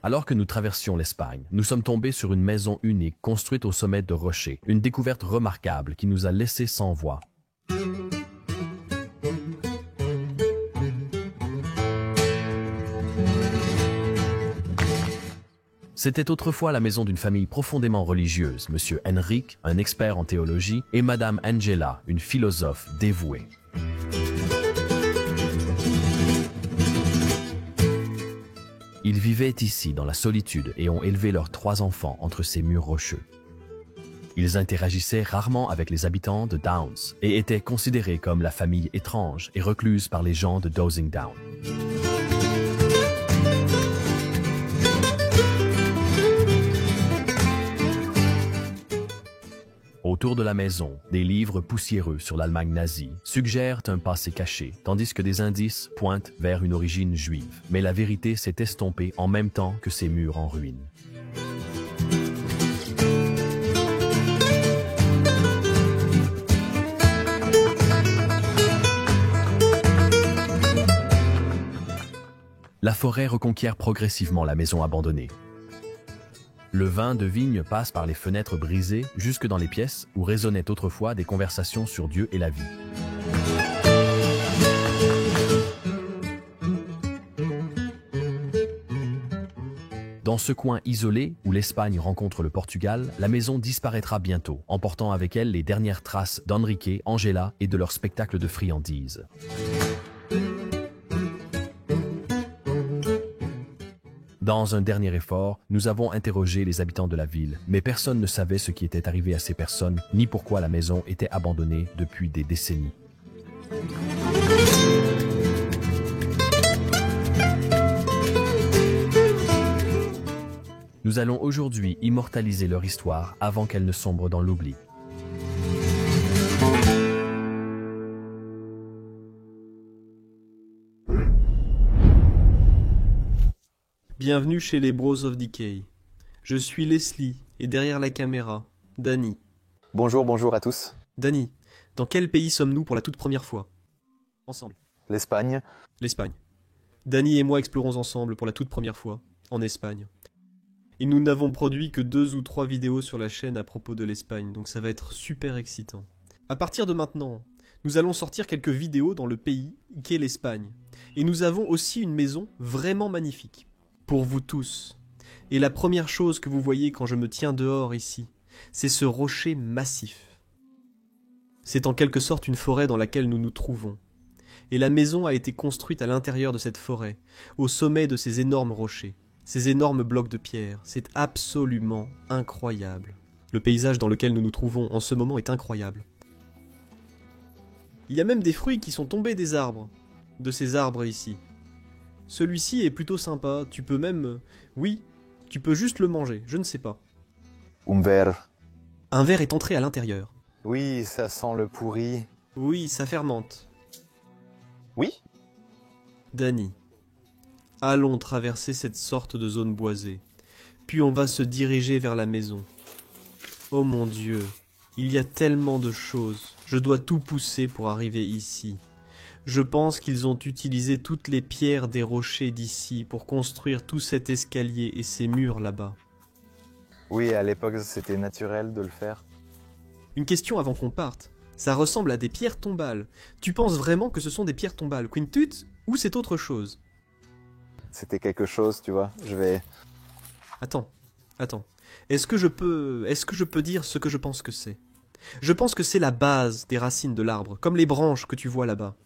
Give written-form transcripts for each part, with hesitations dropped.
Alors que nous traversions l'Espagne, nous sommes tombés sur une maison unique construite au sommet de rochers, une découverte remarquable qui nous a laissés sans voix. C'était autrefois la maison d'une famille profondément religieuse, Monsieur Henrique, un expert en théologie, et Madame Angela, une philosophe dévouée. Ils vivaient ici dans la solitude et ont élevé leurs 3 enfants entre ces murs rocheux. Ils interagissaient rarement avec les habitants de Downs et étaient considérés comme la famille étrange et recluse par les gens de Dosing Down. Autour de la maison, des livres poussiéreux sur l'Allemagne nazie suggèrent un passé caché, tandis que des indices pointent vers une origine juive. Mais la vérité s'est estompée en même temps que ces murs en ruine. La forêt reconquiert progressivement la maison abandonnée. Le vin de vigne passe par les fenêtres brisées jusque dans les pièces où résonnaient autrefois des conversations sur Dieu et la vie. Dans ce coin isolé où l'Espagne rencontre le Portugal, la maison disparaîtra bientôt, emportant avec elle les dernières traces d'Enrique, Angela et de leur spectacle de friandises. Dans un dernier effort, nous avons interrogé les habitants de la ville, mais personne ne savait ce qui était arrivé à ces personnes, ni pourquoi la maison était abandonnée depuis des décennies. Nous allons aujourd'hui immortaliser leur histoire avant qu'elle ne sombre dans l'oubli. Bienvenue chez les Bros of Decay. Je suis Leslie et derrière la caméra, Danny. Bonjour à tous. Danny, dans quel pays sommes-nous pour la toute première fois? Ensemble. L'Espagne. L'Espagne. Danny et moi explorons ensemble pour la toute première fois, en Espagne. Et nous n'avons produit que 2 ou 3 vidéos sur la chaîne à propos de l'Espagne, donc ça va être super excitant. À partir de maintenant, nous allons sortir quelques vidéos dans le pays qu'est l'Espagne. Et nous avons aussi une maison vraiment magnifique. Pour vous tous. Et la première chose que vous voyez quand je me tiens dehors ici, c'est ce rocher massif. C'est en quelque sorte une forêt dans laquelle nous nous trouvons. Et la maison a été construite à l'intérieur de cette forêt, au sommet de ces énormes rochers, ces énormes blocs de pierre. C'est absolument incroyable. Le paysage dans lequel nous nous trouvons en ce moment est incroyable. Il y a même des fruits qui sont tombés des arbres, de ces arbres ici. Celui-ci est plutôt sympa, tu peux même... Oui, tu peux juste le manger, je ne sais pas. Un verre. Un ver est entré à l'intérieur. Oui, ça sent le pourri. Oui, ça fermente. Oui? Danny, allons traverser cette sorte de zone boisée. Puis on va se diriger vers la maison. Oh mon Dieu, il y a tellement de choses. Je dois tout pousser pour arriver ici. Je pense qu'ils ont utilisé toutes les pierres des rochers d'ici pour construire tout cet escalier et ces murs là-bas. Oui, à l'époque, c'était naturel de le faire. Une question avant qu'on parte. Ça ressemble à des pierres tombales. Tu penses vraiment que ce sont des pierres tombales, Quintut, ou c'est autre chose? C'était quelque chose, tu vois. Je vais... Attends. Est-ce que je peux dire ce que je pense que c'est? Je pense que c'est la base des racines de l'arbre, comme les branches que tu vois là-bas.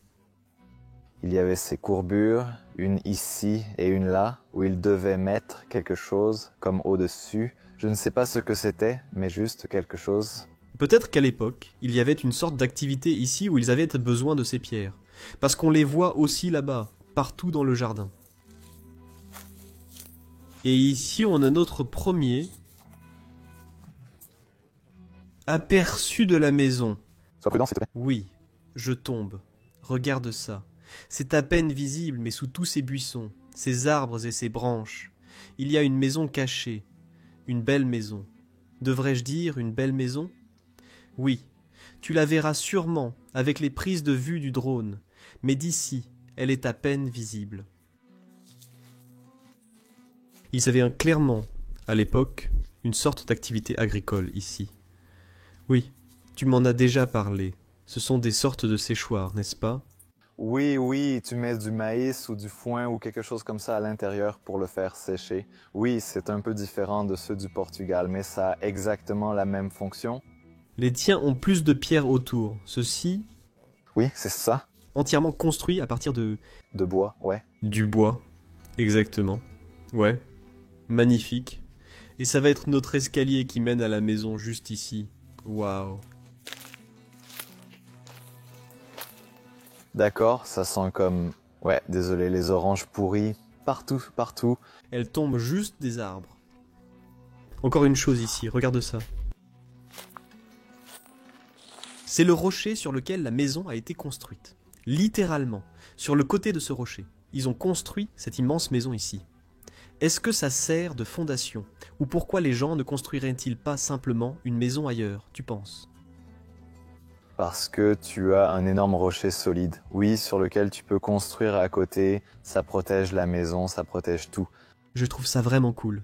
Il y avait ces courbures, une ici et une là, où il devait mettre quelque chose comme au-dessus. Je ne sais pas ce que c'était, mais juste quelque chose. Peut-être qu'à l'époque, il y avait une sorte d'activité ici où ils avaient besoin de ces pierres. Parce qu'on les voit aussi là-bas, partout dans le jardin. Et ici, on a notre premier aperçu de la maison. Sois prudent, s'il te plaît. Oui, je tombe. Regarde ça. C'est à peine visible, mais sous tous ces buissons, ces arbres et ces branches, il y a une maison cachée. Une belle maison. Devrais-je dire une belle maison? Oui, tu la verras sûrement avec les prises de vue du drone, mais d'ici, elle est à peine visible. Ils avaient clairement, à l'époque, une sorte d'activité agricole ici. Oui, tu m'en as déjà parlé. Ce sont des sortes de séchoirs, n'est-ce pas? Oui, oui, tu mets du maïs ou du foin ou quelque chose comme ça à l'intérieur pour le faire sécher. Oui, c'est un peu différent de ceux du Portugal, mais ça a exactement la même fonction. Les tiens ont plus de pierres autour. Ceux-ci, Oui, c'est ça. entièrement construits à partir de... De bois, ouais. Du bois. Exactement. Ouais. Magnifique. Et ça va être notre escalier qui mène à la maison juste ici. Waouh. D'accord, ça sent comme... Ouais, désolé, les oranges pourries. Partout, partout. Elles tombent juste des arbres. Encore une chose ici, regarde ça. C'est le rocher sur lequel la maison a été construite. Littéralement, sur le côté de ce rocher. Ils ont construit cette immense maison ici. Est-ce que ça sert de fondation? Ou pourquoi les gens ne construiraient-ils pas simplement une maison ailleurs, tu penses? Parce que tu as un énorme rocher solide. Oui, sur lequel tu peux construire à côté. Ça protège la maison, ça protège tout. Je trouve ça vraiment cool.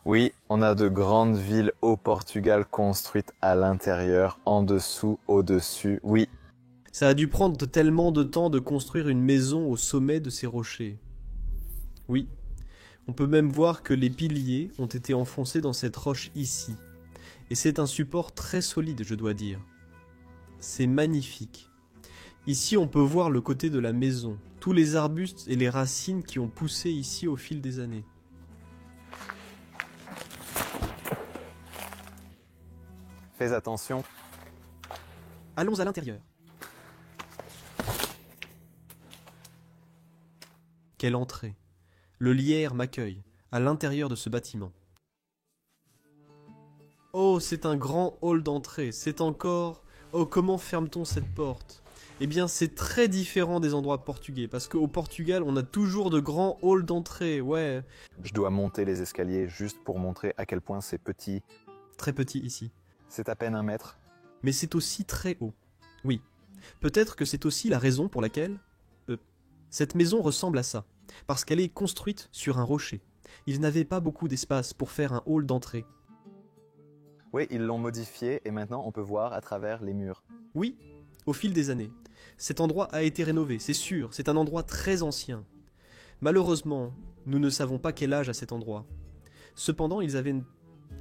Oui, on a de grandes villes au Portugal construites à l'intérieur, en dessous, au-dessus. Oui, Ça a dû prendre tellement de temps de construire une maison au sommet de ces rochers. Oui, on peut même voir que les piliers ont été enfoncés dans cette roche ici. Et c'est un support très solide, je dois dire. C'est magnifique. Ici, on peut voir le côté de la maison, tous les arbustes et les racines qui ont poussé ici au fil des années. fais attention. Allons à l'intérieur. Quelle entrée! Le lierre m'accueille, à l'intérieur de ce bâtiment. Oh, c'est un grand hall d'entrée, c'est encore... Oh, comment ferme-t-on cette porte? Eh bien, c'est très différent des endroits portugais, parce qu'au Portugal, on a toujours de grands halls d'entrée, ouais. Je dois monter les escaliers juste pour montrer à quel point c'est petit. Très petit ici. C'est à peine 1 mètre. Mais c'est aussi très haut. Oui. Peut-être que c'est aussi la raison pour laquelle... cette maison ressemble à ça. Parce qu'elle est construite sur un rocher. Ils n'avaient pas beaucoup d'espace pour faire un hall d'entrée. Oui, ils l'ont modifié et maintenant on peut voir à travers les murs. Oui, au fil des années. Cet endroit a été rénové, c'est sûr, c'est un endroit très ancien. Malheureusement, nous ne savons pas quel âge a cet endroit. Cependant, ils avaient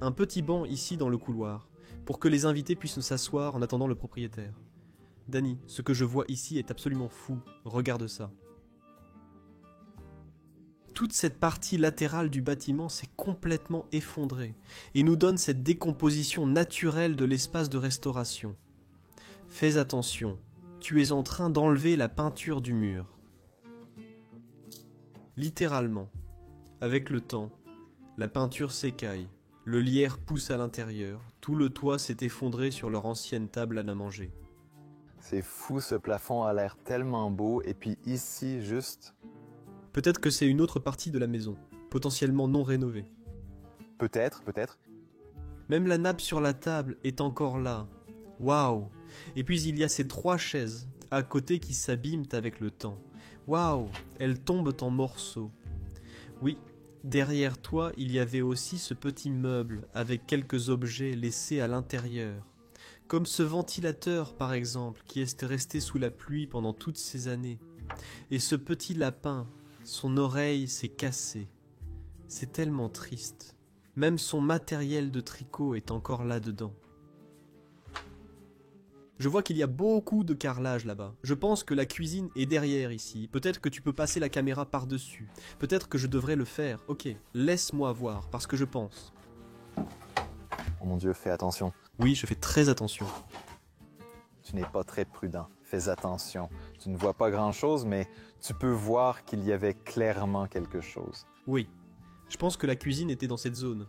un petit banc ici dans le couloir, pour que les invités puissent s'asseoir en attendant le propriétaire. Danny, ce que je vois ici est absolument fou, regarde ça. Toute cette partie latérale du bâtiment s'est complètement effondrée et nous donne cette décomposition naturelle de l'espace de restauration. Fais attention, tu es en train d'enlever la peinture du mur. Littéralement, avec le temps, la peinture s'écaille, le lierre pousse à l'intérieur, tout le toit s'est effondré sur leur ancienne table à manger. C'est fou, ce plafond a l'air tellement beau et puis ici juste... Peut-être que c'est une autre partie de la maison, potentiellement non rénovée. Peut-être, peut-être. Même la nappe sur la table est encore là. Waouh! Et puis il y a ces 3 chaises à côté qui s'abîment avec le temps. Waouh! Elles tombent en morceaux. Oui, derrière toi, il y avait aussi ce petit meuble avec quelques objets laissés à l'intérieur. Comme ce ventilateur par exemple, qui est resté sous la pluie pendant toutes ces années. Et ce petit lapin, son oreille s'est cassée. C'est tellement triste. Même son matériel de tricot est encore là-dedans. Je vois qu'il y a beaucoup de carrelage là-bas. Je pense que la cuisine est derrière ici. Peut-être que tu peux passer la caméra par-dessus. Peut-être que je devrais le faire. Ok, laisse-moi voir, parce que je pense. Oh mon Dieu, fais attention. Oui, je fais très attention. Tu n'es pas très prudent. Fais attention. Tu ne vois pas grand-chose, mais tu peux voir qu'il y avait clairement quelque chose. Oui, je pense que la cuisine était dans cette zone.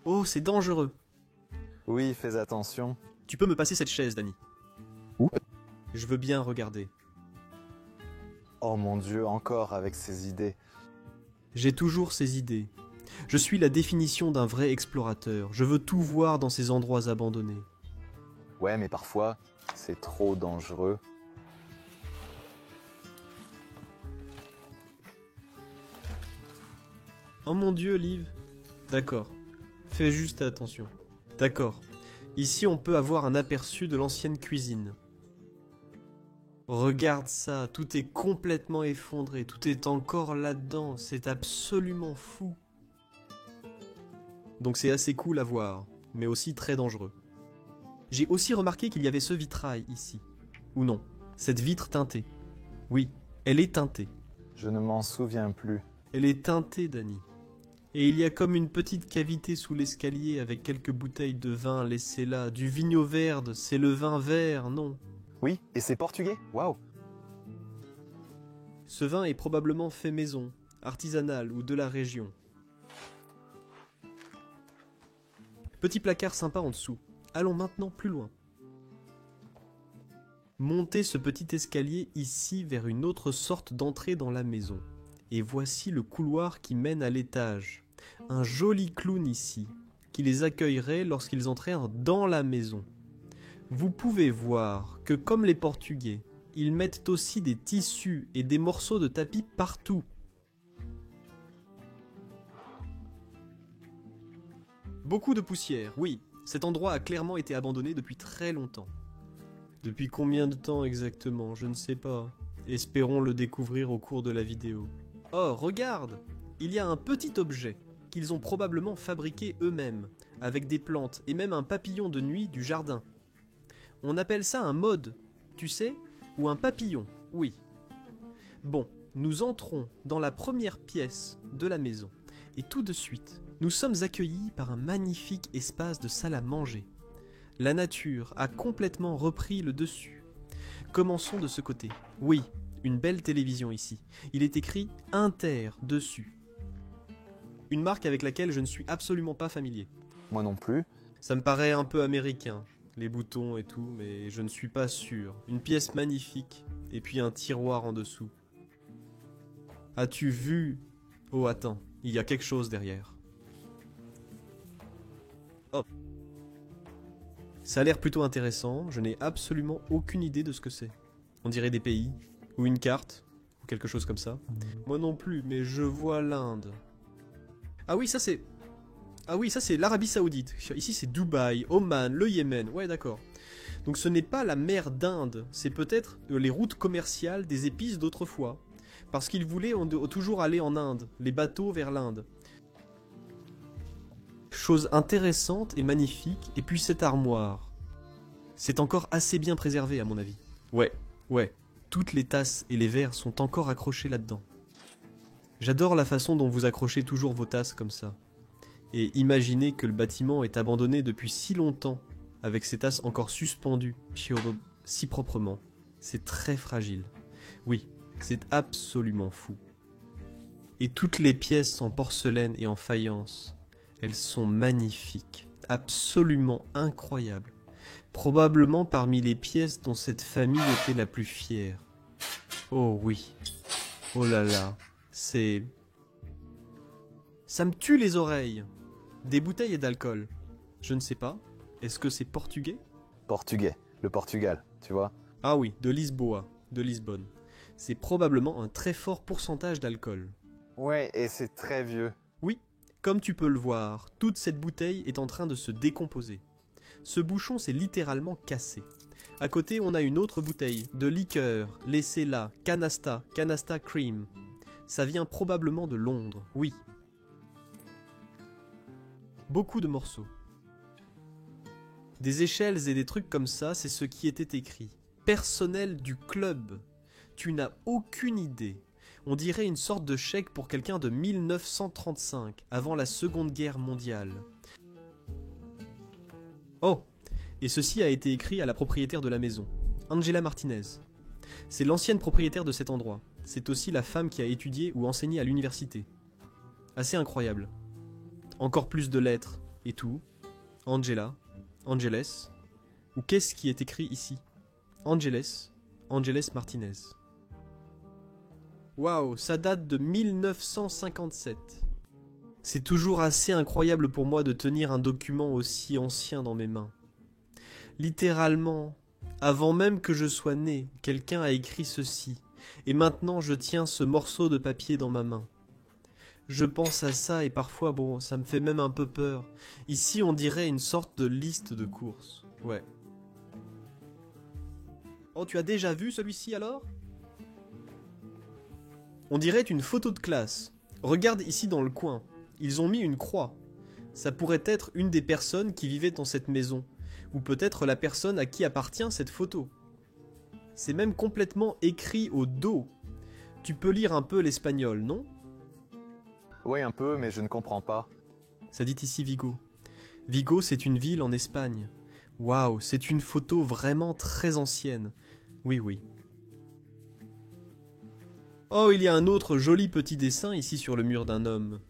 Oh, c'est dangereux. Oui, fais attention. Tu peux me passer cette chaise, Danny? Où? Je veux bien regarder. Oh mon Dieu, encore avec ces idées. J'ai toujours ces idées. Je suis la définition d'un vrai explorateur. Je veux tout voir dans ces endroits abandonnés. Ouais, mais parfois, c'est trop dangereux. Oh mon Dieu, Liv. D'accord. Fais juste attention. D'accord. Ici, on peut avoir un aperçu de l'ancienne cuisine. Regarde ça, tout est complètement effondré, tout est encore là-dedans, c'est absolument fou. Donc c'est assez cool à voir, mais aussi très dangereux. J'ai aussi remarqué qu'il y avait ce vitrail ici. Ou non, cette vitre teintée. Oui, elle est teintée. Je ne m'en souviens plus. Elle est teintée, Danny. Et il y a comme une petite cavité sous l'escalier avec quelques bouteilles de vin laissées là. Du vigno verde, c'est le vin vert, non. Oui, et c'est portugais. Waouh. Ce vin est probablement fait maison, artisanal ou de la région. Petit placard sympa en dessous. Allons maintenant plus loin. Montez ce petit escalier ici vers une autre sorte d'entrée dans la maison. Et voici le couloir qui mène à l'étage. Un joli clown ici, qui les accueillerait lorsqu'ils entrèrent dans la maison. Vous pouvez voir que comme les Portugais, ils mettent aussi des tissus et des morceaux de tapis partout. Beaucoup de poussière, oui. Cet endroit a clairement été abandonné depuis très longtemps. Depuis combien de temps exactement? Je ne sais pas. Espérons le découvrir au cours de la vidéo. Oh, regarde! Il y a un petit objet qu'ils ont probablement fabriqué eux-mêmes, avec des plantes et même un papillon de nuit du jardin. On appelle ça un mode, tu sais? Ou un papillon, oui. Bon, nous entrons dans la première pièce de la maison. Et tout de suite, nous sommes accueillis par un magnifique espace de salle à manger. La nature a complètement repris le dessus. Commençons de ce côté. Oui, une belle télévision ici. Il est écrit Inter dessus. Une marque avec laquelle je ne suis absolument pas familier. Moi non plus. Ça me paraît un peu américain, les boutons et tout, mais je ne suis pas sûr. Une pièce magnifique, et puis un tiroir en dessous. As-tu vu? Oh attends, il y a quelque chose derrière. Hop. Ça a l'air plutôt intéressant, je n'ai absolument aucune idée de ce que c'est. On dirait des pays, ou une carte, ou quelque chose comme ça. Moi non plus, mais je vois l'Inde. Ah oui, ça c'est l'Arabie Saoudite. Ici c'est Dubaï, Oman, le Yémen. Ouais, d'accord. Donc ce n'est pas la mer d'Inde, c'est peut-être les routes commerciales des épices d'autrefois. Parce qu'ils voulaient toujours aller en Inde, les bateaux vers l'Inde. Chose intéressante et magnifique, et puis cette armoire. C'est encore assez bien préservé à mon avis. Ouais. Toutes les tasses et les verres sont encore accrochés là-dedans. J'adore la façon dont vous accrochez toujours vos tasses comme ça. Et imaginez que le bâtiment est abandonné depuis si longtemps, avec ces tasses encore suspendues, si proprement. C'est très fragile. Oui, c'est absolument fou. Et toutes les pièces en porcelaine et en faïence, elles sont magnifiques, absolument incroyables. Probablement parmi les pièces dont cette famille était la plus fière. Oh oui, oh là là, c'est... Ça me tue les oreilles. Des bouteilles et d'alcool. Je ne sais pas. Est-ce que c'est portugais? Portugais, le Portugal, tu vois. Ah oui, de Lisboa, de Lisbonne. C'est probablement un très fort pourcentage d'alcool. Ouais, et c'est très vieux. Oui, comme tu peux le voir, toute cette bouteille est en train de se décomposer. Ce bouchon s'est littéralement cassé. À côté, on a une autre bouteille de liqueur, laissée là, Canasta Cream. Ça vient probablement de Londres, oui. Beaucoup de morceaux. Des échelles et des trucs comme ça, c'est ce qui était écrit. Personnel du club. Tu n'as aucune idée. On dirait une sorte de chèque pour quelqu'un de 1935, avant la Seconde Guerre mondiale. Oh! Et ceci a été écrit à la propriétaire de la maison, Angela Martinez. C'est l'ancienne propriétaire de cet endroit. C'est aussi la femme qui a étudié ou enseigné à l'université. Assez incroyable. Encore plus de lettres et tout. Angela, Angeles. Ou qu'est-ce qui est écrit ici? Angeles Martinez. Waouh, ça date de 1957. C'est toujours assez incroyable pour moi de tenir un document aussi ancien dans mes mains. Littéralement, avant même que je sois né, quelqu'un a écrit ceci. Et maintenant je tiens ce morceau de papier dans ma main. Je pense à ça et parfois, bon, ça me fait même un peu peur. Ici, on dirait une sorte de liste de courses. Ouais. Oh, tu as déjà vu celui-ci alors? On dirait une photo de classe. Regarde ici dans le coin. Ils ont mis une croix. Ça pourrait être une des personnes qui vivaient dans cette maison. Ou peut-être la personne à qui appartient cette photo. C'est même complètement écrit au dos. Tu peux lire un peu l'espagnol, non? Oui, un peu, mais je ne comprends pas. Ça dit ici Vigo. Vigo, c'est une ville en Espagne. Waouh, c'est une photo vraiment très ancienne. Oui, oui. Oh, il y a un autre joli petit dessin ici sur le mur d'un homme.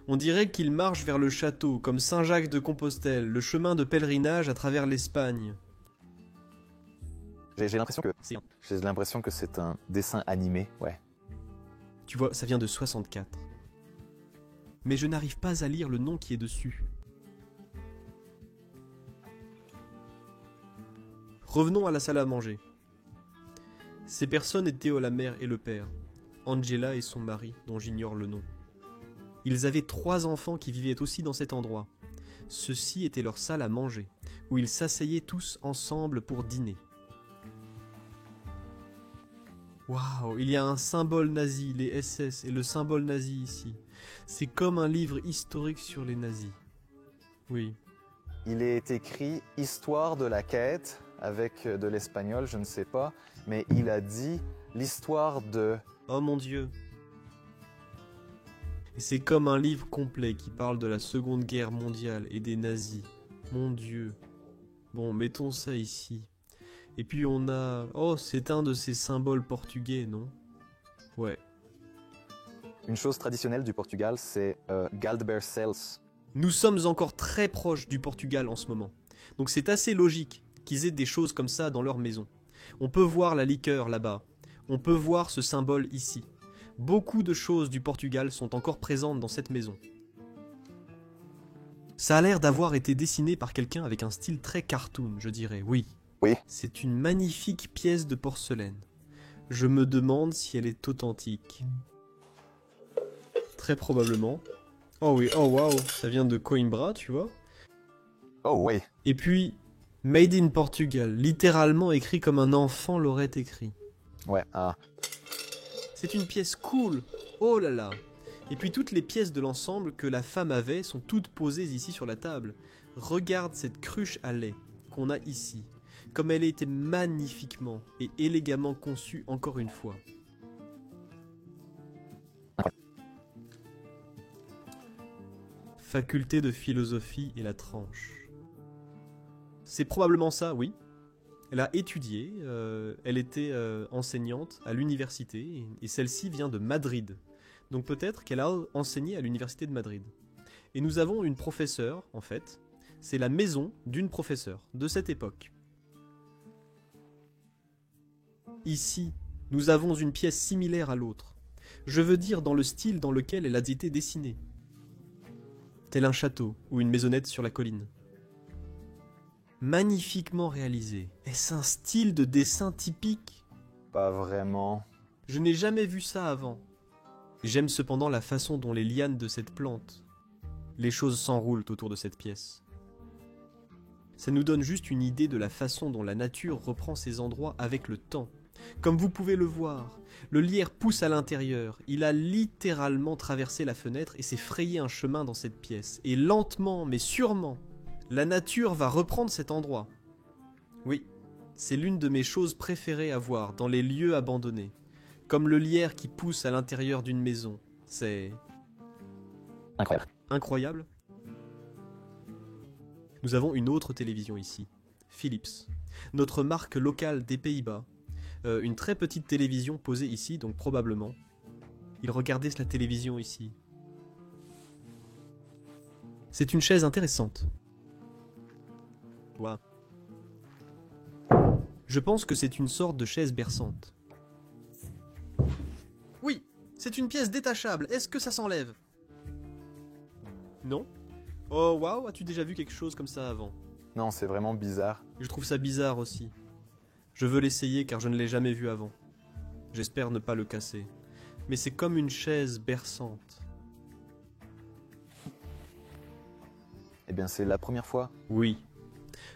On dirait qu'il marche vers le château, comme Saint-Jacques de Compostelle, le chemin de pèlerinage à travers l'Espagne. J'ai l'impression que c'est un dessin animé, ouais. Tu vois, ça vient de 64. Mais je n'arrive pas à lire le nom qui est dessus. Revenons à la salle à manger. Ces personnes étaient la mère et le père, Angela et son mari, dont j'ignore le nom. Ils avaient 3 enfants qui vivaient aussi dans cet endroit. Ceci était leur salle à manger, où ils s'asseyaient tous ensemble pour dîner. Waouh, il y a un symbole nazi, les SS, et le symbole nazi ici. C'est comme un livre historique sur les nazis. Oui. Il est écrit « Histoire de la quête » avec de l'espagnol, je ne sais pas, mais il a dit « L'histoire de... » Oh mon Dieu. Et c'est comme un livre complet qui parle de la Seconde Guerre mondiale et des nazis. Mon Dieu. Bon, mettons ça ici. Et puis on a... Oh, c'est un de ces symboles portugais, non? Ouais. Une chose traditionnelle du Portugal, c'est Galdbercels. Nous sommes encore très proches du Portugal en ce moment. Donc c'est assez logique qu'ils aient des choses comme ça dans leur maison. On peut voir la liqueur là-bas. On peut voir ce symbole ici. Beaucoup de choses du Portugal sont encore présentes dans cette maison. Ça a l'air d'avoir été dessiné par quelqu'un avec un style très cartoon, je dirais, oui. Oui. C'est une magnifique pièce de porcelaine. Je me demande si elle est authentique. Très probablement. Oh oui, oh waouh, ça vient de Coimbra, tu vois. Oh oui. Et puis, Made in Portugal, littéralement écrit comme un enfant l'aurait écrit. Ouais, ah. C'est une pièce cool. Oh là là. Et puis toutes les pièces de l'ensemble que la femme avait sont toutes posées ici sur la table. Regarde cette cruche à lait qu'on a ici. Comme elle a été magnifiquement et élégamment conçue encore une fois. Faculté de philosophie et la tranche. C'est probablement ça, oui. Elle a étudié, elle était enseignante à l'université, et celle-ci vient de Madrid. Donc peut-être qu'elle a enseigné à l'université de Madrid. Et nous avons une professeure, en fait. C'est la maison d'une professeure de cette époque. Ici, nous avons une pièce similaire à l'autre. Je veux dire dans le style dans lequel elle a été dessinée. Tel un château ou une maisonnette sur la colline. Magnifiquement réalisé. Est-ce un style de dessin typique? Pas vraiment. Je n'ai jamais vu ça avant. J'aime cependant la façon dont les lianes de cette plante. Les choses s'enroulent autour de cette pièce. Ça nous donne juste une idée de la façon dont la nature reprend ses endroits avec le temps. Comme vous pouvez le voir, le lierre pousse à l'intérieur. Il a littéralement traversé la fenêtre et s'est frayé un chemin dans cette pièce. Et lentement, mais sûrement, la nature va reprendre cet endroit. Oui, c'est l'une de mes choses préférées à voir dans les lieux abandonnés. Comme le lierre qui pousse à l'intérieur d'une maison. C'est... Incroyable. Incroyable. Nous avons une autre télévision ici. Philips. Notre marque locale des Pays-Bas. Une très petite télévision posée ici, donc probablement. Il regardait la télévision ici. C'est une chaise intéressante. Wow. Je pense que c'est une sorte de chaise berçante. Oui, c'est une pièce détachable. Est-ce que ça s'enlève? Non? Oh waouh, as-tu déjà vu quelque chose comme ça avant? Non, c'est vraiment bizarre. Je trouve ça bizarre aussi. Je veux l'essayer car je ne l'ai jamais vu avant. J'espère ne pas le casser. Mais c'est comme une chaise berçante. Eh bien, c'est la première fois. Oui,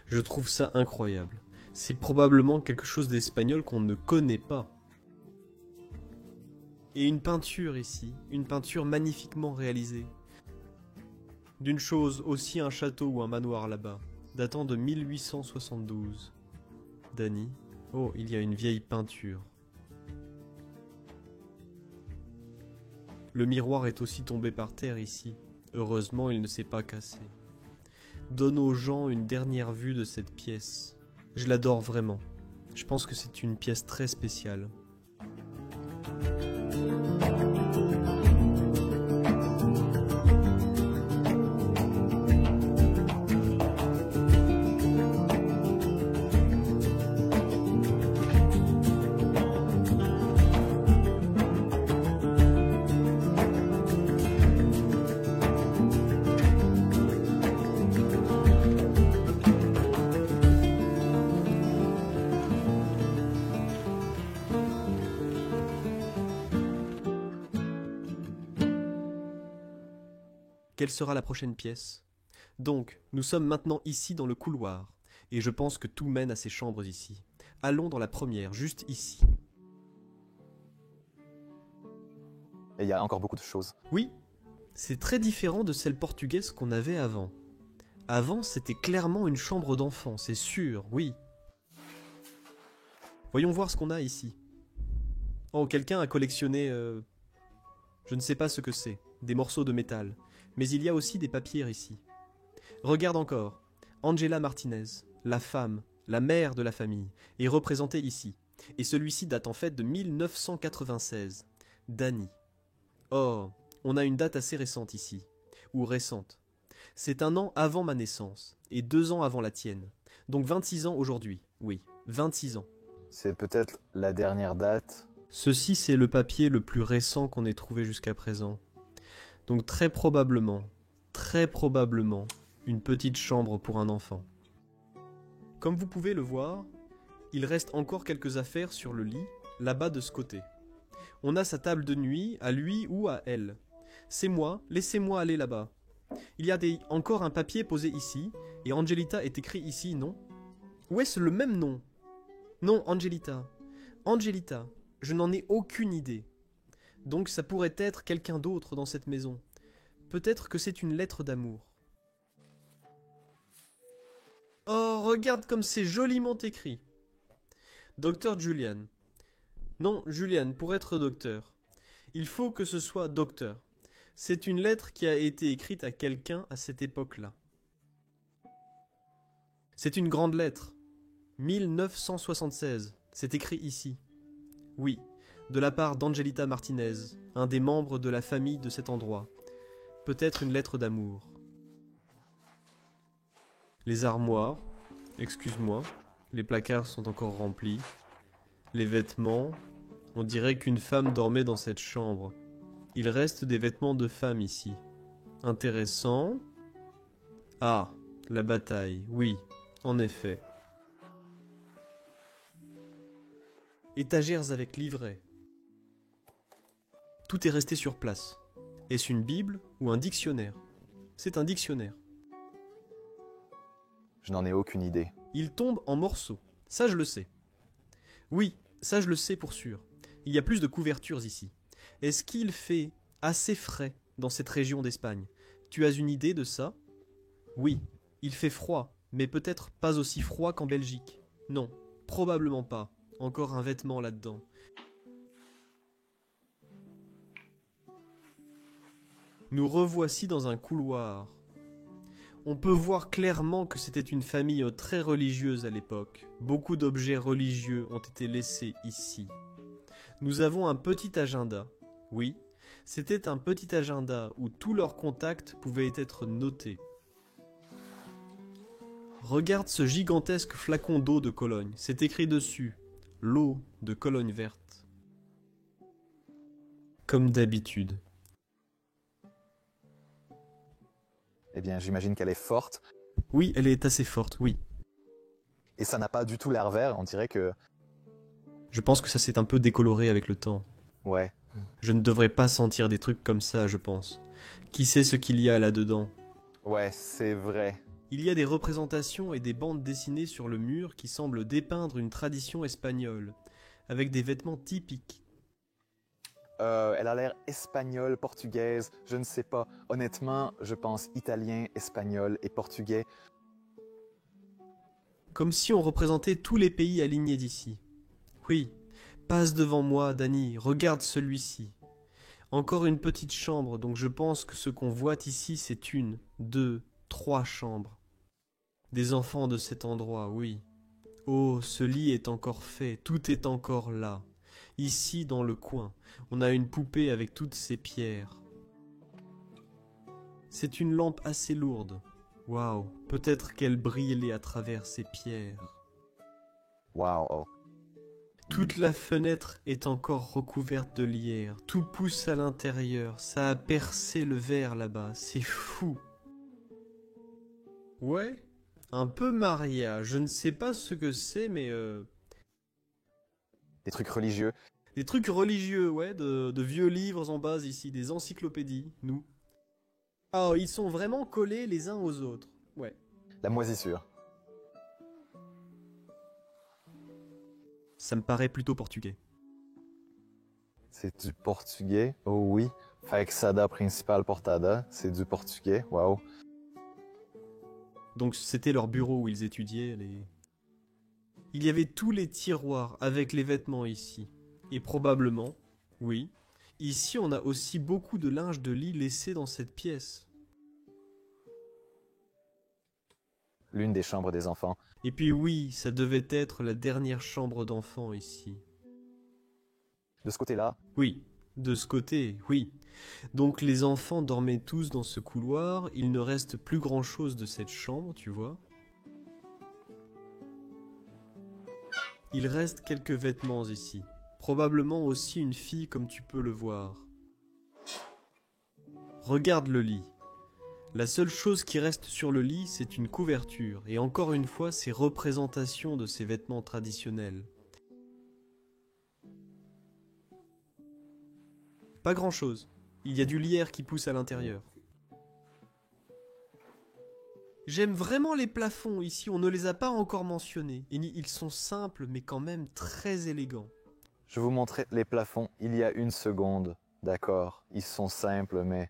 je trouve ça incroyable. C'est probablement quelque chose d'espagnol qu'on ne connaît pas. Et une peinture ici, une peinture magnifiquement réalisée. D'une chose aussi un château ou un manoir là-bas, datant de 1872. Dany, oh, il y a une vieille peinture. Le miroir est aussi tombé par terre ici. Heureusement, il ne s'est pas cassé. Donne aux gens une dernière vue de cette pièce. Je l'adore vraiment. Je pense que c'est une pièce très spéciale. Quelle sera la prochaine pièce? Donc, nous sommes maintenant ici dans le couloir, et je pense que tout mène à ces chambres ici. Allons dans la première, juste ici. Et il y a encore beaucoup de choses. Oui, c'est très différent de celle portugaise qu'on avait avant. Avant, c'était clairement une chambre d'enfant, c'est sûr, oui. Voyons voir ce qu'on a ici. Oh, quelqu'un a collectionné... je ne sais pas ce que c'est, des morceaux de métal. Mais il y a aussi des papiers ici. Regarde encore. Angela Martinez, la femme, la mère de la famille, est représentée ici. Et celui-ci date en fait de 1996. Dany. Oh, on a une date assez récente ici. Ou récente. C'est 1 an avant ma naissance, et 2 ans avant la tienne. Donc 26 ans aujourd'hui. Oui, 26 ans. C'est peut-être la dernière date. Ceci, c'est le papier le plus récent qu'on ait trouvé jusqu'à présent. Donc très probablement, une petite chambre pour un enfant. Comme vous pouvez le voir, il reste encore quelques affaires sur le lit, là-bas de ce côté. On a sa table de nuit, à lui ou à elle. C'est moi, laissez-moi aller là-bas. Il y a encore un papier posé ici, et Angelita est écrit ici, non? Ou est-ce le même nom? Non, Angelita. Angelita, je n'en ai aucune idée. Donc ça pourrait être quelqu'un d'autre dans cette maison. Peut-être que c'est une lettre d'amour. Oh, regarde comme c'est joliment écrit. Docteur Julian. Non, Julian, pour être docteur. Il faut que ce soit docteur. C'est une lettre qui a été écrite à quelqu'un à cette époque-là. C'est une grande lettre. 1976. C'est écrit ici. Oui, de la part d'Angelita Martinez, un des membres de la famille de cet endroit. Peut-être une lettre d'amour. Les armoires, excuse-moi, les placards sont encore remplis. Les vêtements, on dirait qu'une femme dormait dans cette chambre. Il reste des vêtements de femme ici. Intéressant. Ah, la bataille, oui, en effet. Étagères avec livrets. Tout est resté sur place. Est-ce une Bible ou un dictionnaire? C'est un dictionnaire. Je n'en ai aucune idée. Il tombe en morceaux. Ça, je le sais. Oui, ça, je le sais pour sûr. Il y a plus de couvertures ici. Est-ce qu'il fait assez frais dans cette région d'Espagne? Tu as une idée de ça? Oui, il fait froid, mais peut-être pas aussi froid qu'en Belgique. Non, probablement pas. Encore un vêtement là-dedans. Nous revoici dans un couloir. On peut voir clairement que c'était une famille très religieuse à l'époque. Beaucoup d'objets religieux ont été laissés ici. Nous avons un petit agenda. Oui, c'était un petit agenda où tous leurs contacts pouvaient être notés. Regarde ce gigantesque flacon d'eau de Cologne. C'est écrit dessus. L'eau de Cologne verte. Comme d'habitude. Eh bien, j'imagine qu'elle est forte. Oui, elle est assez forte, oui. Et ça n'a pas du tout l'air vert, on dirait que... Je pense que ça s'est un peu décoloré avec le temps. Ouais. Je ne devrais pas sentir des trucs comme ça, je pense. Qui sait ce qu'il y a là-dedans? Ouais, c'est vrai. Il y a des représentations et des bandes dessinées sur le mur qui semblent dépeindre une tradition espagnole, avec des vêtements typiques. Elle a l'air espagnole, portugaise, je ne sais pas. Honnêtement, je pense italien, espagnol et portugais. Comme si on représentait tous les pays alignés d'ici. Oui, passe devant moi, Dany, regarde celui-ci. Encore une petite chambre, donc je pense que ce qu'on voit ici, c'est 1, 2, 3 chambres. Des enfants de cet endroit, oui. Oh, ce lit est encore fait, tout est encore là. Ici, dans le coin, on a une poupée avec toutes ses pierres. C'est une lampe assez lourde. Waouh, peut-être qu'elle brillait à travers ces pierres. Waouh. Oh. Toute la fenêtre est encore recouverte de lierre. Tout pousse à l'intérieur. Ça a percé le verre là-bas. C'est fou. Ouais, un peu Maria. Je ne sais pas ce que c'est, mais... Des trucs religieux. Des trucs religieux, ouais, de vieux livres en base ici, des encyclopédies, nous. Oh, ils sont vraiment collés les uns aux autres. Ouais. La moisissure. Ça me paraît plutôt portugais. C'est du portugais. Oh oui. Faixada principal portada. C'est du portugais. Waouh. Donc c'était leur bureau où ils étudiaient les... Il y avait tous les tiroirs avec les vêtements ici. Et probablement, oui, ici on a aussi beaucoup de linge de lit laissé dans cette pièce. L'une des chambres des enfants. Et puis oui, ça devait être la dernière chambre d'enfant ici. De ce côté-là, Oui, de ce côté, oui. Donc les enfants dormaient tous dans ce couloir, il ne reste plus grand-chose de cette chambre, tu vois. Il reste quelques vêtements ici. Probablement aussi une fille comme tu peux le voir. Regarde le lit. La seule chose qui reste sur le lit, c'est une couverture, et encore une fois, ces représentations de ces vêtements traditionnels. Pas grand-chose. Il y a du lierre qui pousse à l'intérieur. J'aime vraiment les plafonds ici, on ne les a pas encore mentionnés. Ils sont simples, mais quand même très élégants. je vous montrais les plafonds il y a une seconde. D'accord, ils sont simples, mais...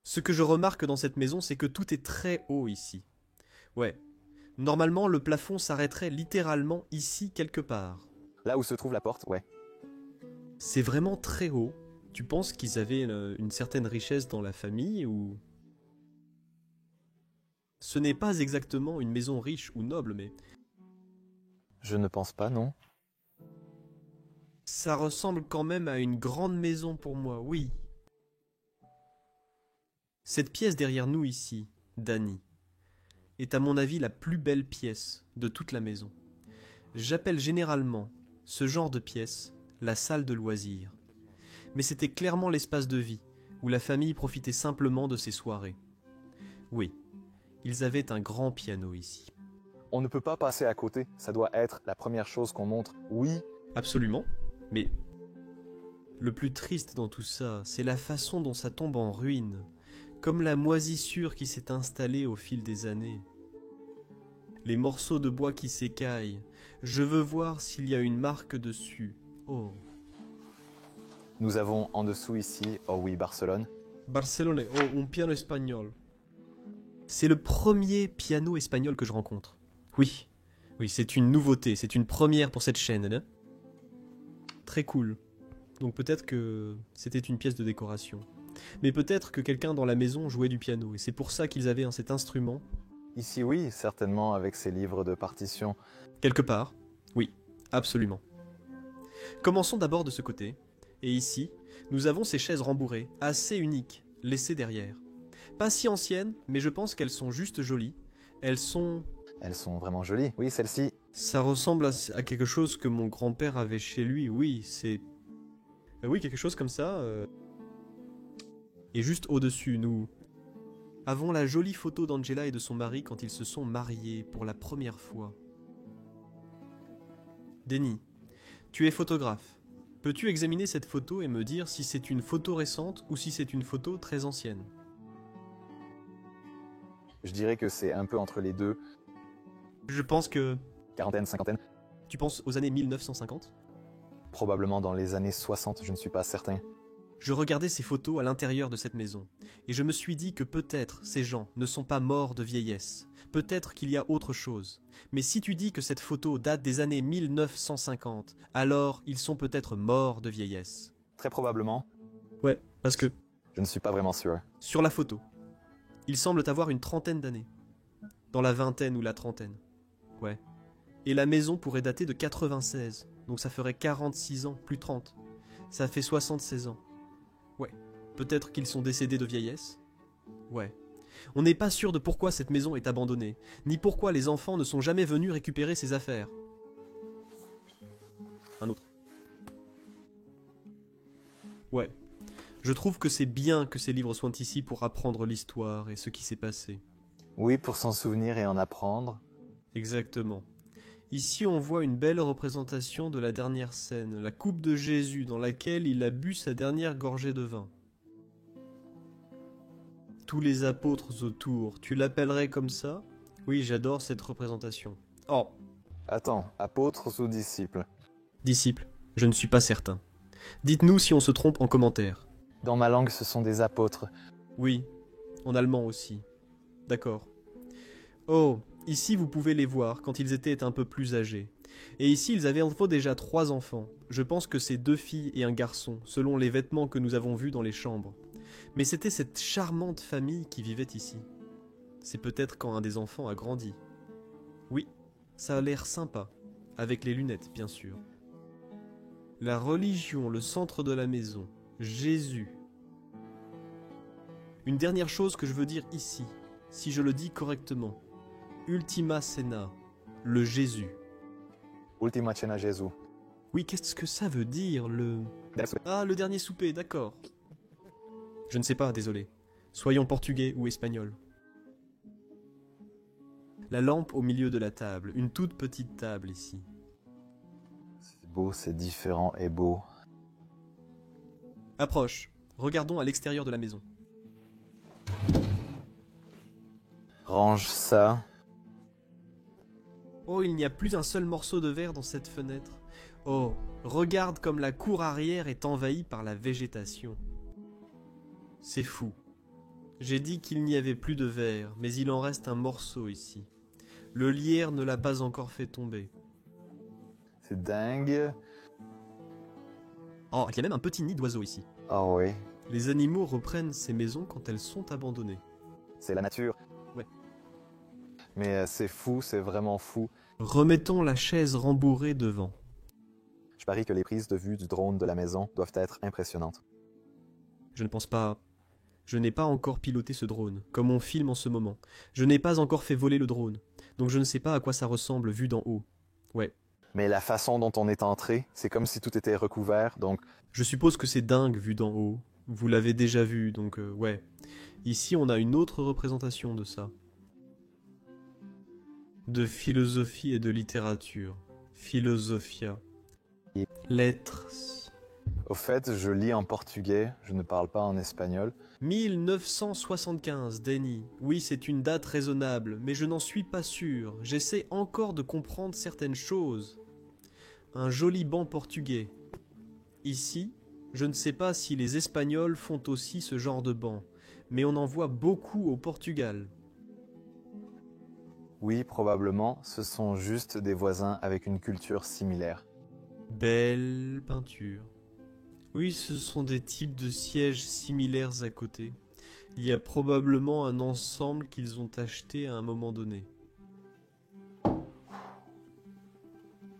Ce que je remarque dans cette maison, c'est que tout est très haut ici. Ouais. Normalement, le plafond s'arrêterait littéralement ici quelque part. Là où se trouve la porte, ouais. C'est vraiment très haut. Tu penses qu'ils avaient une certaine richesse dans la famille ou... Ce n'est pas exactement une maison riche ou noble, mais... Je ne pense pas, non. Ça ressemble quand même à une grande maison pour moi, oui. Cette pièce derrière nous ici, Dany, est à mon avis la plus belle pièce de toute la maison. J'appelle généralement ce genre de pièce la salle de loisirs. Mais c'était clairement l'espace de vie, où la famille profitait simplement de ses soirées. Oui, ils avaient un grand piano ici. On ne peut pas passer à côté, ça doit être la première chose qu'on montre. Oui, Absolument, mais le plus triste dans tout ça, c'est la façon dont ça tombe en ruine, comme la moisissure qui s'est installée au fil des années. Les morceaux de bois qui s'écaillent, je veux voir s'il y a une marque dessus. Oh. nous avons en dessous ici, oh oui, Barcelone. Barcelone, oh, un piano espagnol. C'est le premier piano espagnol que je rencontre. Oui, oui, c'est une nouveauté, c'est une première pour cette chaîne. Hein. Très cool. Donc peut-être que c'était une pièce de décoration. Mais peut-être que quelqu'un dans la maison jouait du piano, et c'est pour ça qu'ils avaient cet instrument. Ici, oui, certainement avec ses livres de partition. Quelque part, oui, absolument. Commençons d'abord de ce côté. Et ici, nous avons ces chaises rembourrées, assez uniques, laissées derrière. Pas si anciennes, mais je pense qu'elles sont juste jolies. Elles sont... Elles sont vraiment jolies. Oui, celle-ci. Ça ressemble à quelque chose que mon grand-père avait chez lui, oui, c'est... Oui, quelque chose comme ça. Et juste au-dessus, nous Avons la jolie photo d'Angela et de son mari quand ils se sont mariés pour la première fois. Denis, tu es photographe. Peux-tu examiner cette photo et me dire si c'est une photo récente ou si c'est une photo très ancienne? Je dirais que c'est un peu entre les deux. Je pense que... Quarantaine, cinquantaine. Tu penses aux années 1950? Probablement dans les années 60, je ne suis pas certain. Je regardais ces photos à l'intérieur de cette maison, et je me suis dit que peut-être ces gens ne sont pas morts de vieillesse, peut-être qu'il y a autre chose. Mais si tu dis que cette photo date des années 1950, alors ils sont peut-être morts de vieillesse. Très probablement. Ouais, parce que, Je ne suis pas vraiment sûr. sur la photo, ils semblent avoir une trentaine d'années. Dans la vingtaine ou la trentaine. Ouais. Et la maison pourrait dater de 96, donc ça ferait 46 ans, plus 30. Ça fait 76 ans. Ouais. Peut-être qu'ils sont décédés de vieillesse? Ouais. On n'est pas sûr de pourquoi cette maison est abandonnée, ni pourquoi les enfants ne sont jamais venus récupérer ses affaires. Un autre. Ouais. Je trouve que c'est bien que ces livres soient ici pour apprendre l'histoire et ce qui s'est passé. Oui, pour s'en souvenir et en apprendre. Exactement. Ici, on voit une belle représentation de la dernière scène, la coupe de Jésus dans laquelle il a bu sa dernière gorgée de vin. Tous les apôtres autour, tu l'appellerais comme ça? Oui, j'adore cette représentation. Oh, Attends, apôtres ou disciples? disciples, je ne suis pas certain. Dites-nous si on se trompe en commentaire. Dans ma langue, ce sont des apôtres. Oui, en allemand aussi. D'accord. Oh, ici vous pouvez les voir quand ils étaient un peu plus âgés. Et ici ils avaient en faux déjà 3 enfants. Je pense que c'est 2 filles et un garçon, selon les vêtements que nous avons vus dans les chambres. Mais c'était cette charmante famille qui vivait ici. C'est peut-être quand un des enfants a grandi. Oui, ça a l'air sympa. Avec les lunettes, bien sûr. La religion, le centre de la maison. Jésus. Une dernière chose que je veux dire ici, si je le dis correctement. Ultima Cena, le Jésus. Ultima Cena Jésus. Oui, qu'est-ce que ça veut dire, le... That's it. Ah, le dernier souper, d'accord. Je ne sais pas, désolé. Soyons portugais ou espagnols. La lampe au milieu de la table, une toute petite table ici. C'est beau, c'est différent et beau. Approche, regardons à l'extérieur de la maison. Range ça. Oh, il n'y a plus un seul morceau de verre dans cette fenêtre. Oh, regarde comme la cour arrière est envahie par la végétation. C'est fou. J'ai dit qu'il n'y avait plus de verre, mais il en reste un morceau ici. Le lierre ne l'a pas encore fait tomber. C'est dingue. Oh, il y a même un petit nid d'oiseaux ici. Ah oui, Les animaux reprennent ces maisons quand elles sont abandonnées. c'est la nature. Ouais. Mais c'est fou, c'est vraiment fou. Remettons la chaise rembourrée devant. Je parie que les prises de vue du drone de la maison doivent être impressionnantes. Je ne pense pas... Je n'ai pas encore piloté ce drone, comme on filme en ce moment. Je n'ai pas encore fait voler le drone, donc je ne sais pas à quoi ça ressemble vu d'en haut. Ouais. Mais la façon dont on est entré, c'est comme si tout était recouvert, donc Je suppose que c'est dingue vu d'en haut. Vous l'avez déjà vu, donc ouais. Ici, on a une autre représentation de ça. De philosophie et de littérature. Philosophia. Lettres. au fait, je lis en portugais, je ne parle pas en espagnol. 1975, Denis. Oui, c'est une date raisonnable, mais je n'en suis pas sûr. J'essaie encore de comprendre certaines choses. Un joli banc portugais. Ici, je ne sais pas si les Espagnols font aussi ce genre de banc, mais on en voit beaucoup au Portugal. Oui, probablement, ce sont juste des voisins avec une culture similaire. Belle peinture. Oui, ce sont des types de sièges similaires à côté. Il y a probablement un ensemble qu'ils ont acheté à un moment donné.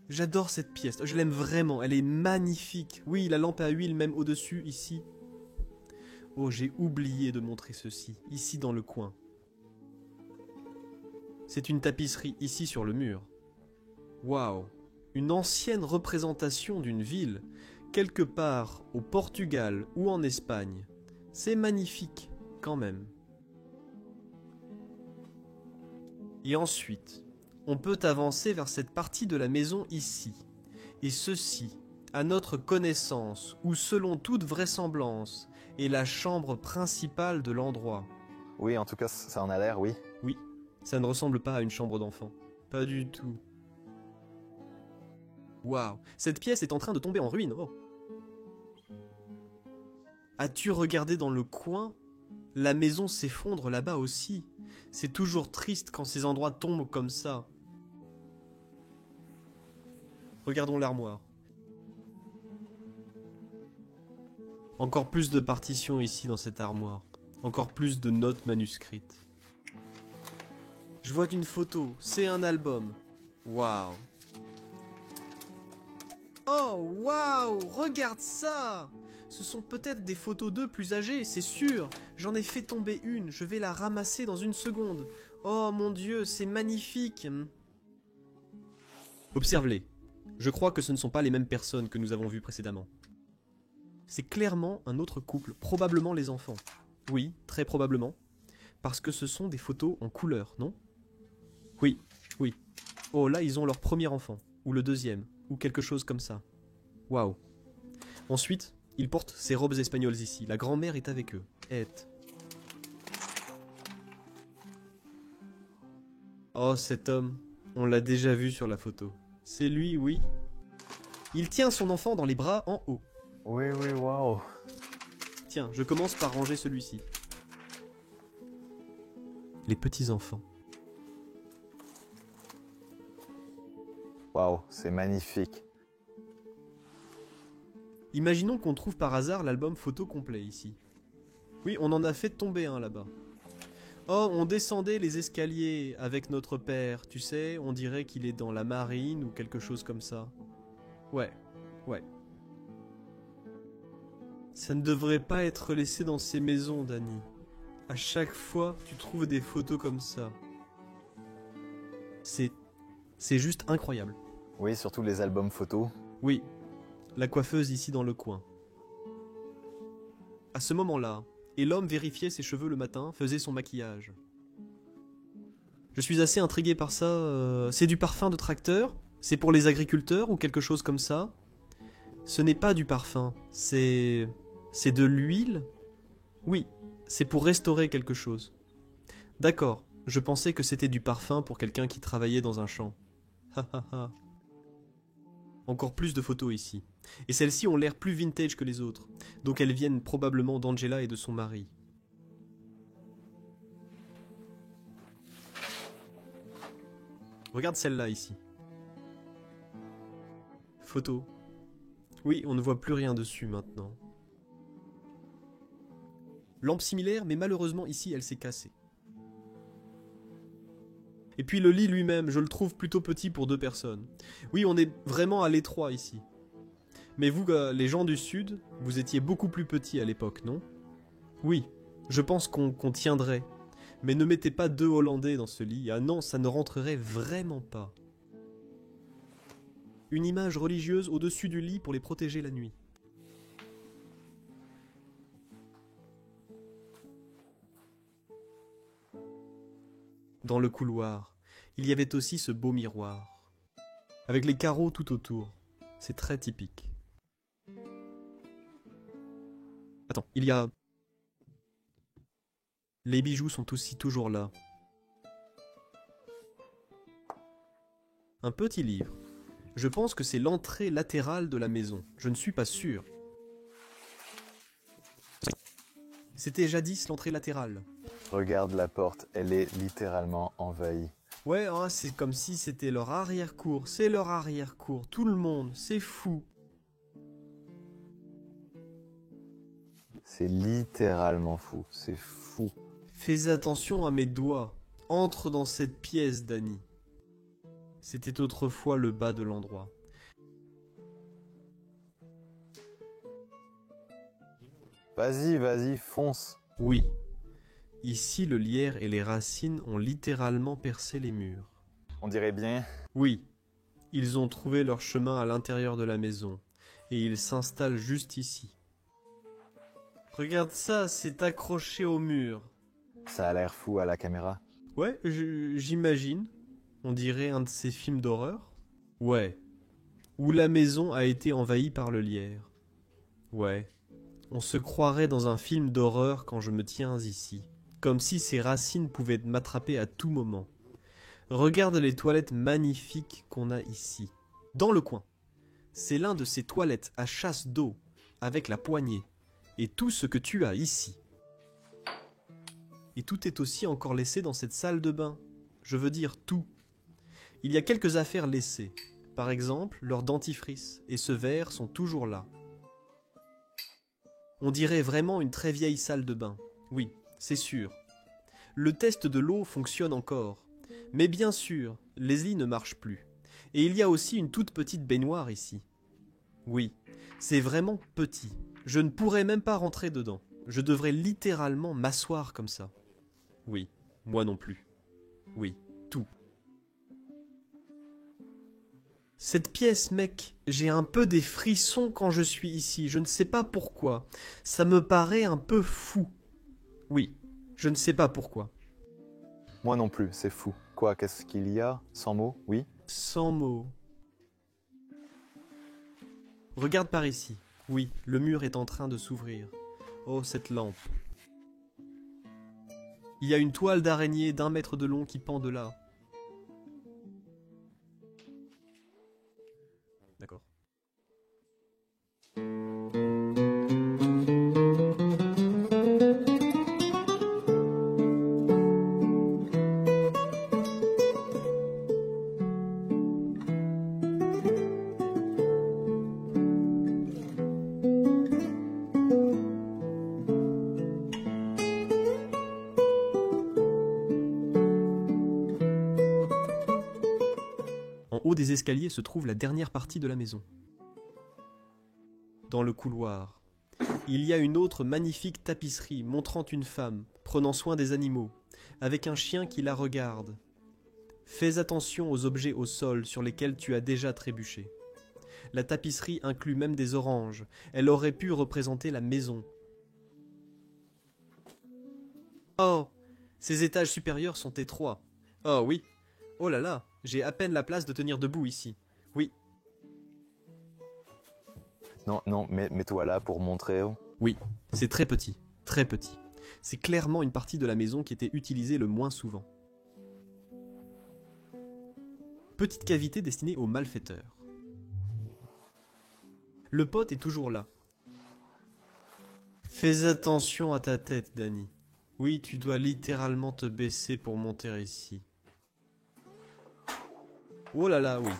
J'adore cette pièce, je l'aime vraiment, elle est magnifique. Oui, la lampe à huile même au-dessus, ici. Oh, j'ai oublié de montrer ceci, ici dans le coin. C'est une tapisserie ici sur le mur. Waouh! Une ancienne représentation d'une ville, quelque part au Portugal ou en Espagne. C'est magnifique, quand même. Et ensuite, on peut avancer vers cette partie de la maison ici. Et ceci, à notre connaissance, ou selon toute vraisemblance, est la chambre principale de l'endroit. Oui, en tout cas, ça en a l'air, oui. Oui, ça ne ressemble pas à une chambre d'enfant. Pas du tout. Waouh, cette pièce est en train de tomber en ruine. Oh. As-tu regardé dans le coin? La maison s'effondre là-bas aussi. C'est toujours triste quand ces endroits tombent comme ça. Regardons l'armoire. Encore plus de partitions ici dans cette armoire. Encore plus de notes manuscrites. Je vois une photo, c'est un album. Waouh. Oh, waouh, regarde ça! Ce sont peut-être des photos d'eux plus âgés, c'est sûr. J'en ai fait tomber une, je vais la ramasser dans une seconde. Oh mon Dieu, c'est magnifique. Observe-les. Je crois que ce ne sont pas les mêmes personnes que nous avons vues précédemment. C'est clairement un autre couple, probablement les enfants. Oui, très probablement. Parce que ce sont des photos en couleur, non? Oui, oui. Oh, là, ils ont leur premier enfant, ou le deuxième, ou quelque chose comme ça. Waouh. Ensuite, ils portent ces robes espagnoles ici. La grand-mère est avec eux. Oh, cet homme, on l'a déjà vu sur la photo. C'est lui, oui. Il tient son enfant dans les bras en haut. Oui, oui, waouh. Tiens, je commence par ranger celui-ci. Les petits-enfants. Waouh, c'est magnifique. Imaginons qu'on trouve par hasard l'album photo complet ici. Oui, on en a fait tomber un là-bas. Oh, on descendait les escaliers avec notre père, tu sais, on dirait qu'il est dans la marine ou quelque chose comme ça. Ouais, ouais. Ça ne devrait pas être laissé dans ces maisons, Danny. À chaque fois, tu trouves des photos comme ça. C'est juste incroyable. Oui, surtout les albums photos. Oui, la coiffeuse ici dans le coin. À ce moment-là, et l'homme vérifiait ses cheveux le matin, faisait son maquillage. Je suis assez intrigué par ça. C'est du parfum de tracteur? C'est pour les agriculteurs ou quelque chose comme ça? Ce n'est pas du parfum, c'est de l'huile? Oui, c'est pour restaurer quelque chose. D'accord, je pensais que c'était du parfum pour quelqu'un qui travaillait dans un champ. Ha ha ha. Encore plus de photos ici. Et celles-ci ont l'air plus vintage que les autres. Donc elles viennent probablement d'Angela et de son mari. Regarde celle-là ici. Photo. Oui, on ne voit plus rien dessus maintenant. Lampe similaire, mais malheureusement ici elle s'est cassée. Et puis le lit lui-même, je le trouve plutôt petit pour 2 personnes. Oui, on est vraiment à l'étroit ici. Mais vous, les gens du Sud, vous étiez beaucoup plus petits à l'époque, non? Oui, je pense qu'on tiendrait. Mais ne mettez pas 2 Hollandais dans ce lit. Ah non, ça ne rentrerait vraiment pas. Une image religieuse au-dessus du lit pour les protéger la nuit. Dans le couloir, il y avait aussi ce beau miroir, avec les carreaux tout autour. C'est très typique. Attends, il y a... Les bijoux sont aussi toujours là. Un petit livre. Je pense que c'est l'entrée latérale de la maison. Je ne suis pas sûr. C'était jadis l'entrée latérale. Regarde la porte, elle est littéralement envahie. Ouais, hein, c'est comme si c'était leur arrière-cour. C'est leur arrière-cour. Tout le monde, c'est fou. C'est littéralement fou, c'est fou. Fais attention à mes doigts. Entre dans cette pièce, Danny. C'était autrefois le bas de l'endroit. Vas-y, vas-y, fonce. Oui. Ici, le lierre et les racines ont littéralement percé les murs. On dirait bien. Oui. Ils ont trouvé leur chemin à l'intérieur de la maison. Et ils s'installent juste ici. Regarde ça, c'est accroché au mur. Ça a l'air fou à la caméra. Ouais, j'imagine. On dirait un de ces films d'horreur. Ouais. Où la maison a été envahie par le lierre. Ouais. On se croirait dans un film d'horreur quand je me tiens ici. Comme si ces racines pouvaient m'attraper à tout moment. Regarde les toilettes magnifiques qu'on a ici. Dans le coin. C'est l'un de ces toilettes à chasse d'eau, avec la poignée. Et tout ce que tu as ici. Et tout est aussi encore laissé dans cette salle de bain. Je veux dire tout. Il y a quelques affaires laissées. Par exemple, leur dentifrice et ce verre sont toujours là. On dirait vraiment une très vieille salle de bain. Oui, c'est sûr. Le test de l'eau fonctionne encore. Mais bien sûr, les lits ne marchent plus. Et il y a aussi une toute petite baignoire ici. Oui, c'est vraiment petit. Je ne pourrais même pas rentrer dedans. Je devrais littéralement m'asseoir comme ça. Oui, moi non plus. Oui, tout. Cette pièce, mec, j'ai un peu des frissons quand je suis ici, je ne sais pas pourquoi. Ça me paraît un peu fou. Oui, je ne sais pas pourquoi. Moi non plus, c'est fou. Quoi, qu'est-ce qu'il y a? Sans mots? Oui? Sans mots. Regarde par ici. Oui, le mur est en train de s'ouvrir. Oh, cette lampe. Il y a une toile d'araignée d'1 mètre de long qui pend de là. D'accord. En haut des escaliers se trouve la dernière partie de la maison. Dans le couloir, il y a une autre magnifique tapisserie montrant une femme prenant soin des animaux, avec un chien qui la regarde. Fais attention aux objets au sol sur lesquels tu as déjà trébuché. La tapisserie inclut même des oranges. Elle aurait pu représenter la maison. Oh, ces étages supérieurs sont étroits. Oh oui. Oh là là, j'ai à peine la place de tenir debout ici. Oui. Non, non, mets-toi là pour montrer. Oui, c'est très petit, très petit. C'est clairement une partie de la maison qui était utilisée le moins souvent. Petite cavité destinée aux malfaiteurs. Le pote est toujours là. Fais attention à ta tête, Danny. Oui, tu dois littéralement te baisser pour monter ici. Oh là là, oui.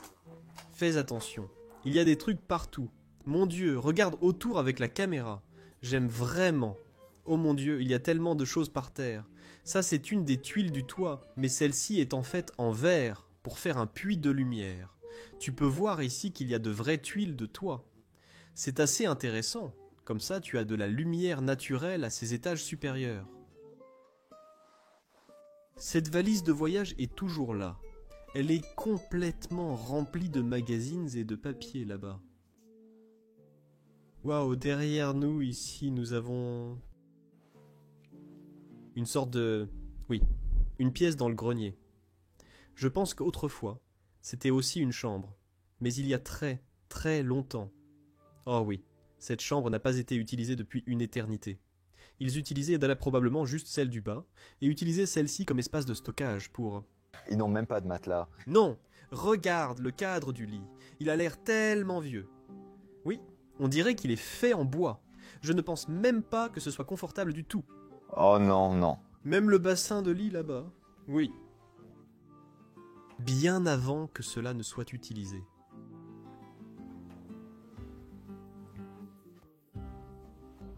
Fais attention. Il y a des trucs partout. Mon Dieu, regarde autour avec la caméra. J'aime vraiment. Oh mon Dieu, il y a tellement de choses par terre. Ça, c'est une des tuiles du toit, mais celle-ci est en fait en verre pour faire un puits de lumière. Tu peux voir ici qu'il y a de vraies tuiles de toit. C'est assez intéressant. Comme ça, tu as de la lumière naturelle à ces étages supérieurs. Cette valise de voyage est toujours là. Elle est complètement remplie de magazines et de papiers là-bas. Waouh, derrière nous, ici, nous avons une sorte de... Oui, une pièce dans le grenier. Je pense qu'autrefois, c'était aussi une chambre. Mais il y a très, très longtemps. Oh oui, cette chambre n'a pas été utilisée depuis une éternité. Ils utilisaient probablement juste celle du bas, et utilisaient celle-ci comme espace de stockage pour... Ils n'ont même pas de matelas. Non, regarde le cadre du lit. Il a l'air tellement vieux. Oui, on dirait qu'il est fait en bois. Je ne pense même pas que ce soit confortable du tout. Oh non, non. Même le bassin de lit là-bas. Oui. Bien avant que cela ne soit utilisé.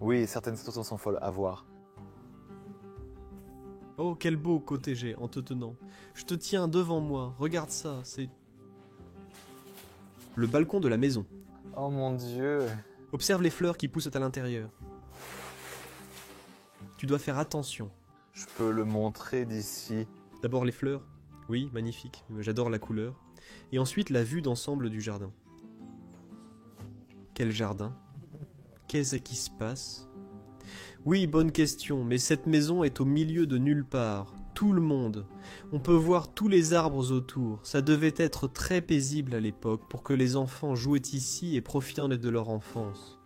Oui, certaines situations sont folles à voir. Oh, quel beau côté j'ai en te tenant. Je te tiens devant moi. Regarde ça, c'est... Le balcon de la maison. Oh mon Dieu. Observe les fleurs qui poussent à l'intérieur. Tu dois faire attention. Je peux le montrer d'ici. D'abord les fleurs. Oui, magnifique. J'adore la couleur. Et ensuite la vue d'ensemble du jardin. Quel jardin? Qu'est-ce qui se passe? Oui, bonne question, mais cette maison est au milieu de nulle part. tout le monde. On peut voir tous les arbres autour. Ça devait être très paisible à l'époque pour que les enfants jouaient ici et profitent de leur enfance.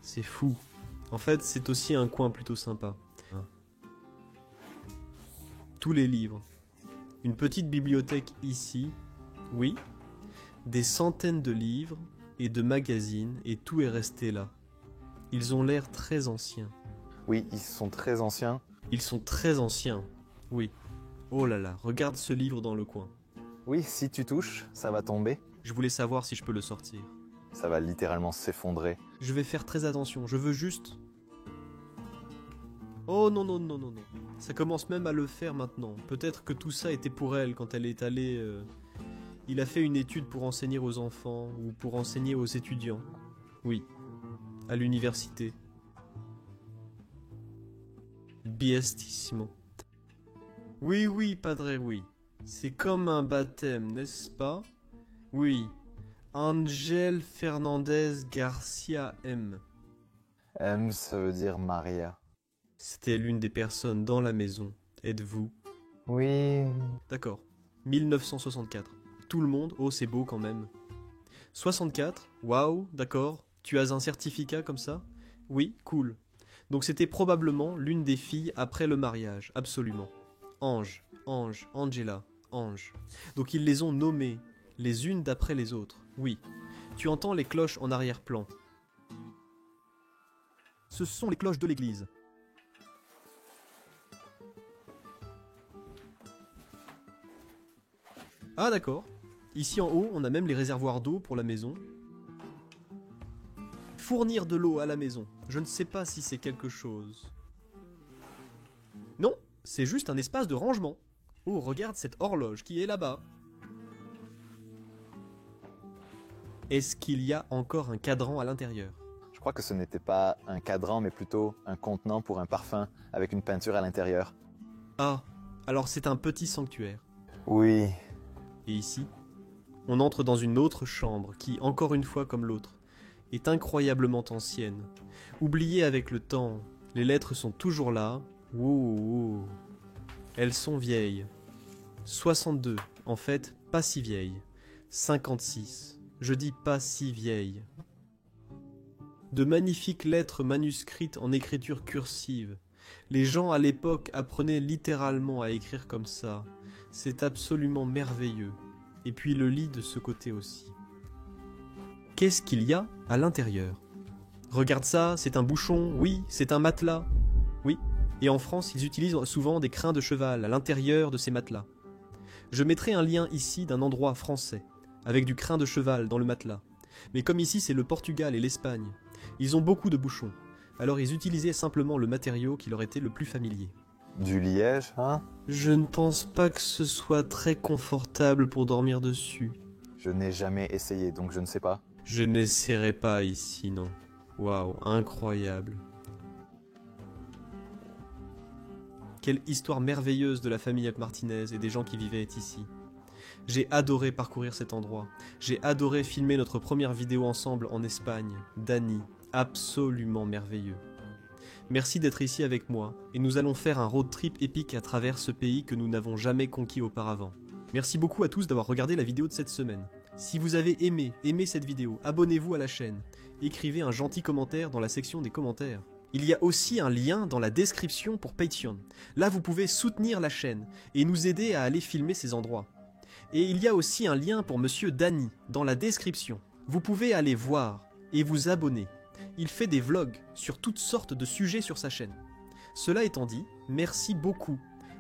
C'est fou. En fait, c'est aussi un coin plutôt sympa. Tous les livres. Une petite bibliothèque ici. Oui. Des centaines de livres et de magazines et tout est resté là. Ils ont l'air très anciens. Oui, ils sont très anciens. Ils sont très anciens. Oui. Oh là là, regarde ce livre dans le coin. Oui, si tu touches, ça va tomber. Je voulais savoir si je peux le sortir. Ça va littéralement s'effondrer. Je vais faire très attention, je veux juste... Oh non, non, non, non, non. Ça commence même à le faire maintenant. Peut-être que tout ça était pour elle quand elle est allée... Il a fait une étude pour enseigner aux enfants ou pour enseigner aux étudiants. Oui. À l'université. Biestissimo. Oui, oui, padre, oui. C'est comme un baptême, n'est-ce pas? Oui. Ángel Fernandez Garcia M. M, ça veut dire Maria. C'était l'une des personnes dans la maison. Êtes-vous? Oui. D'accord. 1964. Tout le monde, oh c'est beau quand même. 64, waouh, d'accord. Tu as un certificat comme ça? Oui, cool. Donc c'était probablement l'une des filles après le mariage, absolument. Ange, Ange, Angela, Ange. Donc ils les ont nommées, les unes d'après les autres, oui. Tu entends les cloches en arrière-plan. Ce sont les cloches de l'église. Ah d'accord. Ici en haut, on a même les réservoirs d'eau pour la maison. Fournir de l'eau à la maison. Je ne sais pas si c'est quelque chose. Non, c'est juste un espace de rangement. Oh, regarde cette horloge qui est là-bas. Est-ce qu'il y a encore un cadran à l'intérieur? Je crois que ce n'était pas un cadran, mais plutôt un contenant pour un parfum avec une peinture à l'intérieur. Ah, alors c'est un petit sanctuaire. Oui. Et ici, on entre dans une autre chambre qui, encore une fois comme l'autre, est incroyablement ancienne. Oubliée avec le temps, les lettres sont toujours là. Wow. Elles sont vieilles. 62, en fait, pas si vieilles. 56, je dis pas si vieilles. De magnifiques lettres manuscrites en écriture cursive. Les gens à l'époque apprenaient littéralement à écrire comme ça. C'est absolument merveilleux. Et puis le lit de ce côté aussi. Qu'est-ce qu'il y a à l'intérieur? Regarde ça, c'est un bouchon, oui, c'est un matelas. Oui, et en France, ils utilisent souvent des crins de cheval à l'intérieur de ces matelas. Je mettrai un lien ici d'un endroit français, avec du crin de cheval dans le matelas. Mais comme ici c'est le Portugal et l'Espagne, ils ont beaucoup de bouchons. Alors ils utilisaient simplement le matériau qui leur était le plus familier. Du liège, hein? Je ne pense pas que ce soit très confortable pour dormir dessus. Je n'ai jamais essayé, donc je ne sais pas. Je n'essaierai pas ici, non. Waouh, incroyable. Quelle histoire merveilleuse de la famille Martinez et des gens qui vivaient ici. J'ai adoré parcourir cet endroit. J'ai adoré filmer notre première vidéo ensemble en Espagne. Dani, absolument merveilleux. Merci d'être ici avec moi, et nous allons faire un road trip épique à travers ce pays que nous n'avons jamais conquis auparavant. Merci beaucoup à tous d'avoir regardé la vidéo de cette semaine. Si vous avez aimé cette vidéo, abonnez-vous à la chaîne. Écrivez un gentil commentaire dans la section des commentaires. Il y a aussi un lien dans la description pour Patreon. Là, vous pouvez soutenir la chaîne et nous aider à aller filmer ces endroits. Et il y a aussi un lien pour Monsieur Dani dans la description. Vous pouvez aller voir et vous abonner. Il fait des vlogs sur toutes sortes de sujets sur sa chaîne. Cela étant dit, merci beaucoup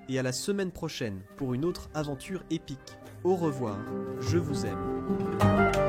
et à la semaine prochaine pour une autre aventure épique. Au revoir, je vous aime.